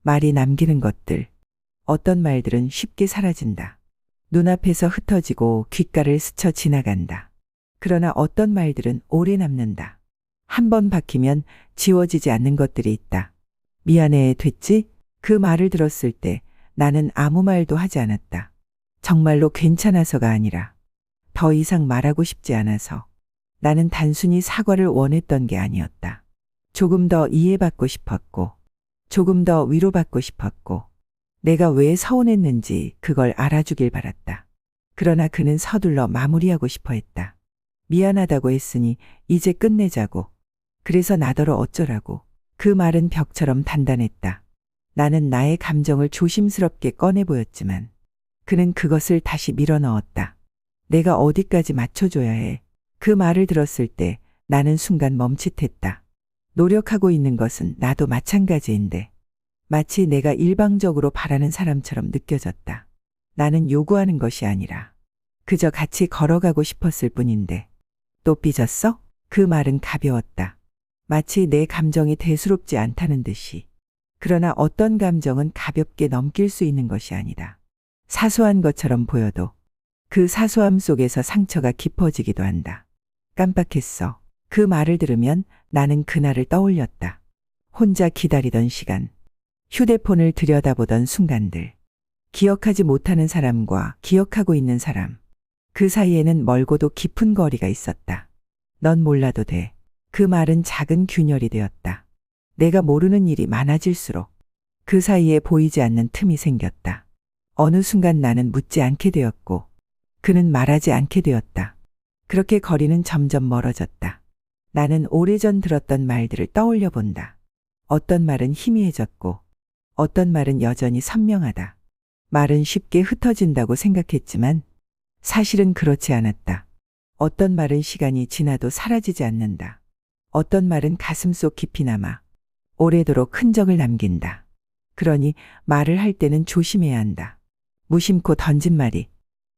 말이 남기는 것들. 어떤 말들은 쉽게 사라진다. 눈앞에서 흩어지고 귓가를 스쳐 지나간다. 그러나 어떤 말들은 오래 남는다. 한 번 박히면 지워지지 않는 것들이 있다. 미안해, 됐지? 그 말을 들었을 때 나는 아무 말도 하지 않았다. 정말로 괜찮아서가 아니라 더 이상 말하고 싶지 않아서. 나는 단순히 사과를 원했던 게 아니었다. 조금 더 이해받고 싶었고, 조금 더 위로받고 싶었고, 내가 왜 서운했는지 그걸 알아주길 바랐다. 그러나 그는 서둘러 마무리하고 싶어 했다. 미안하다고 했으니 이제 끝내자고. 그래서 나더러 어쩌라고. 그 말은 벽처럼 단단했다. 나는 나의 감정을 조심스럽게 꺼내 보였지만 그는 그것을 다시 밀어넣었다. 내가 어디까지 맞춰줘야 해. 그 말을 들었을 때 나는 순간 멈칫했다. 노력하고 있는 것은 나도 마찬가지인데 마치 내가 일방적으로 바라는 사람처럼 느껴졌다. 나는 요구하는 것이 아니라 그저 같이 걸어가고 싶었을 뿐인데. 또 삐졌어? 그 말은 가벼웠다. 마치 내 감정이 대수롭지 않다는 듯이. 그러나 어떤 감정은 가볍게 넘길 수 있는 것이 아니다. 사소한 것처럼 보여도 그 사소함 속에서 상처가 깊어지기도 한다. 깜빡했어. 그 말을 들으면 나는 그날을 떠올렸다. 혼자 기다리던 시간, 휴대폰을 들여다보던 순간들, 기억하지 못하는 사람과 기억하고 있는 사람. 그 사이에는 멀고도 깊은 거리가 있었다. 넌 몰라도 돼. 그 말은 작은 균열이 되었다. 내가 모르는 일이 많아질수록 그 사이에 보이지 않는 틈이 생겼다. 어느 순간 나는 묻지 않게 되었고 그는 말하지 않게 되었다. 그렇게 거리는 점점 멀어졌다. 나는 오래전 들었던 말들을 떠올려 본다. 어떤 말은 희미해졌고 어떤 말은 여전히 선명하다. 말은 쉽게 흩어진다고 생각했지만 사실은 그렇지 않았다. 어떤 말은 시간이 지나도 사라지지 않는다. 어떤 말은 가슴속 깊이 남아 오래도록 흔적을 남긴다. 그러니 말을 할 때는 조심해야 한다. 무심코 던진 말이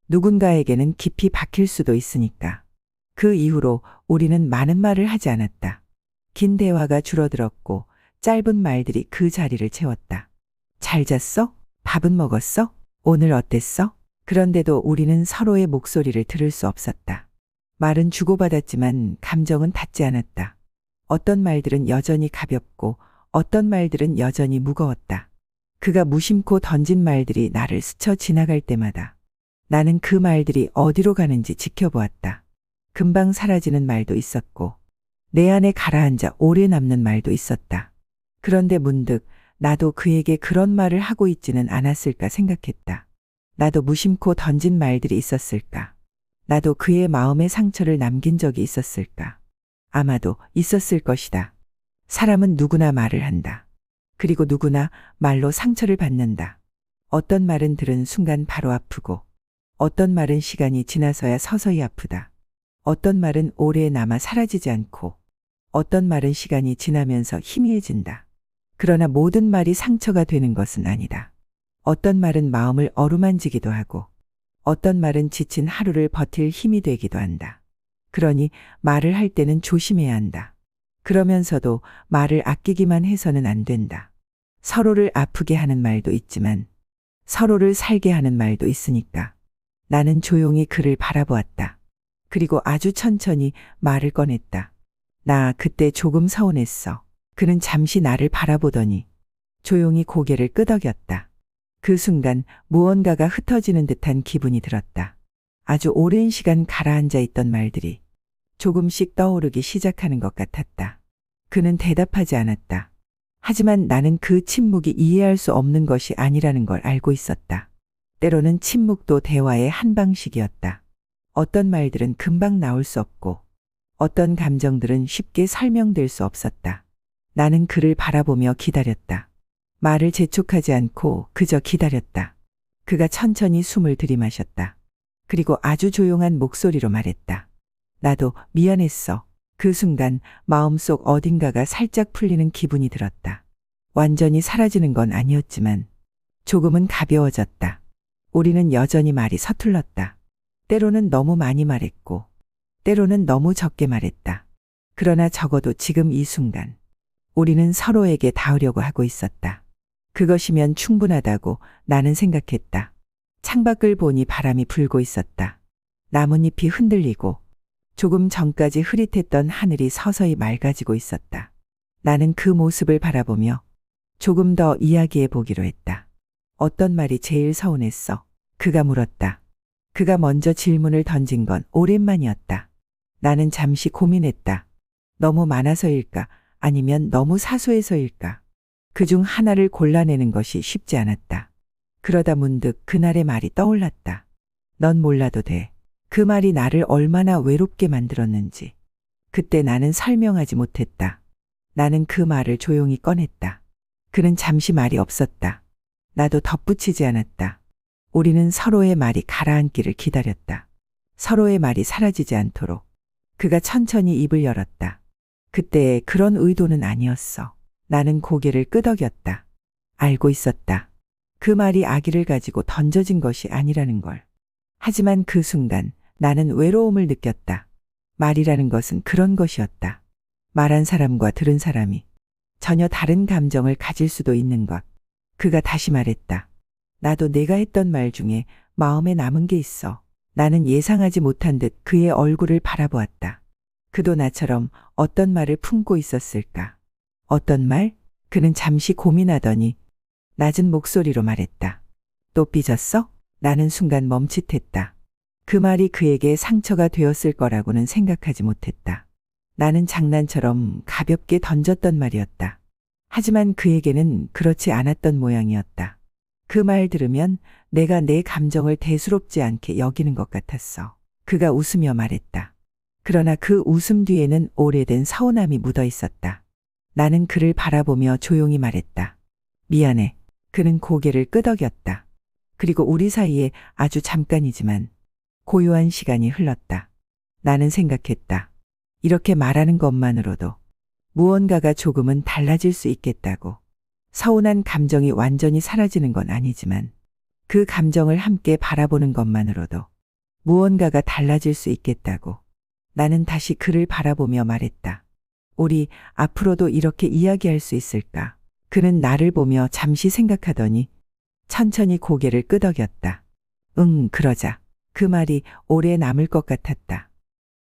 누군가에게는 깊이 박힐 수도 있으니까. 그 이후로 우리는 많은 말을 하지 않았다. 긴 대화가 줄어들었고 짧은 말들이 그 자리를 채웠다. 잘 잤어? 밥은 먹었어? 오늘 어땠어? 그런데도 우리는 서로의 목소리를 들을 수 없었다. 말은 주고받았지만 감정은 닿지 않았다. 어떤 말들은 여전히 가볍고 어떤 말들은 여전히 무거웠다. 그가 무심코 던진 말들이 나를 스쳐 지나갈 때마다 나는 그 말들이 어디로 가는지 지켜보았다. 금방 사라지는 말도 있었고 내 안에 가라앉아 오래 남는 말도 있었다. 그런데 문득 나도 그에게 그런 말을 하고 있지는 않았을까 생각했다. 나도 무심코 던진 말들이 있었을까? 나도 그의 마음에 상처를 남긴 적이 있었을까? 아마도 있었을 것이다. 사람은 누구나 말을 한다. 그리고 누구나 말로 상처를 받는다. 어떤 말은 들은 순간 바로 아프고 어떤 말은 시간이 지나서야 서서히 아프다. 어떤 말은 오래 남아 사라지지 않고 어떤 말은 시간이 지나면서 희미해진다. 그러나 모든 말이 상처가 되는 것은 아니다. 어떤 말은 마음을 어루만지기도 하고 어떤 말은 지친 하루를 버틸 힘이 되기도 한다. 그러니 말을 할 때는 조심해야 한다. 그러면서도 말을 아끼기만 해서는 안 된다. 서로를 아프게 하는 말도 있지만 서로를 살게 하는 말도 있으니까. 나는 조용히 그를 바라보았다. 그리고 아주 천천히 말을 꺼냈다. 나 그때 조금 서운했어. 그는 잠시 나를 바라보더니 조용히 고개를 끄덕였다. 그 순간 무언가가 흩어지는 듯한 기분이 들었다. 아주 오랜 시간 가라앉아 있던 말들이 조금씩 떠오르기 시작하는 것 같았다. 그는 대답하지 않았다. 하지만 나는 그 침묵이 이해할 수 없는 것이 아니라는 걸 알고 있었다. 때로는 침묵도 대화의 한 방식이었다. 어떤 말들은 금방 나올 수 없고 어떤 감정들은 쉽게 설명될 수 없었다. 나는 그를 바라보며 기다렸다. 말을 재촉하지 않고 그저 기다렸다. 그가 천천히 숨을 들이마셨다. 그리고 아주 조용한 목소리로 말했다. 나도 미안했어. 그 순간 마음속 어딘가가 살짝 풀리는 기분이 들었다. 완전히 사라지는 건 아니었지만 조금은 가벼워졌다. 우리는 여전히 말이 서툴렀다. 때로는 너무 많이 말했고 때로는 너무 적게 말했다. 그러나 적어도 지금 이 순간 우리는 서로에게 닿으려고 하고 있었다. 그것이면 충분하다고 나는 생각했다. 창밖을 보니 바람이 불고 있었다. 나뭇잎이 흔들리고 조금 전까지 흐릿했던 하늘이 서서히 맑아지고 있었다. 나는 그 모습을 바라보며 조금 더 이야기해 보기로 했다. 어떤 말이 제일 서운했어? 그가 물었다. 그가 먼저 질문을 던진 건 오랜만이었다. 나는 잠시 고민했다. 너무 많아서일까? 아니면 너무 사소해서일까? 그중 하나를 골라내는 것이 쉽지 않았다. 그러다 문득 그날의 말이 떠올랐다. 넌 몰라도 돼. 그 말이 나를 얼마나 외롭게 만들었는지. 그때 나는 설명하지 못했다. 나는 그 말을 조용히 꺼냈다. 그는 잠시 말이 없었다. 나도 덧붙이지 않았다. 우리는 서로의 말이 가라앉기를 기다렸다. 서로의 말이 사라지지 않도록. 그가 천천히 입을 열었다. 그때 그런 의도는 아니었어. 나는 고개를 끄덕였다. 알고 있었다. 그 말이 아기를 가지고 던져진 것이 아니라는 걸. 하지만 그 순간 나는 외로움을 느꼈다. 말이라는 것은 그런 것이었다. 말한 사람과 들은 사람이 전혀 다른 감정을 가질 수도 있는 것. 그가 다시 말했다. 나도 내가 했던 말 중에 마음에 남은 게 있어. 나는 예상하지 못한 듯 그의 얼굴을 바라보았다. 그도 나처럼 어떤 말을 품고 있었을까? 어떤 말? 그는 잠시 고민하더니 낮은 목소리로 말했다. 또 삐졌어? 나는 순간 멈칫했다. 그 말이 그에게 상처가 되었을 거라고는 생각하지 못했다. 나는 장난처럼 가볍게 던졌던 말이었다. 하지만 그에게는 그렇지 않았던 모양이었다. 그 말 들으면 내가 내 감정을 대수롭지 않게 여기는 것 같았어. 그가 웃으며 말했다. 그러나 그 웃음 뒤에는 오래된 서운함이 묻어 있었다. 나는 그를 바라보며 조용히 말했다. 미안해. 그는 고개를 끄덕였다. 그리고 우리 사이에 아주 잠깐이지만 고요한 시간이 흘렀다. 나는 생각했다. 이렇게 말하는 것만으로도 무언가가 조금은 달라질 수 있겠다고. 서운한 감정이 완전히 사라지는 건 아니지만 그 감정을 함께 바라보는 것만으로도 무언가가 달라질 수 있겠다고. 나는 다시 그를 바라보며 말했다. 우리 앞으로도 이렇게 이야기할 수 있을까? 그는 나를 보며 잠시 생각하더니 천천히 고개를 끄덕였다. 응, 그러자. 그 말이 오래 남을 것 같았다.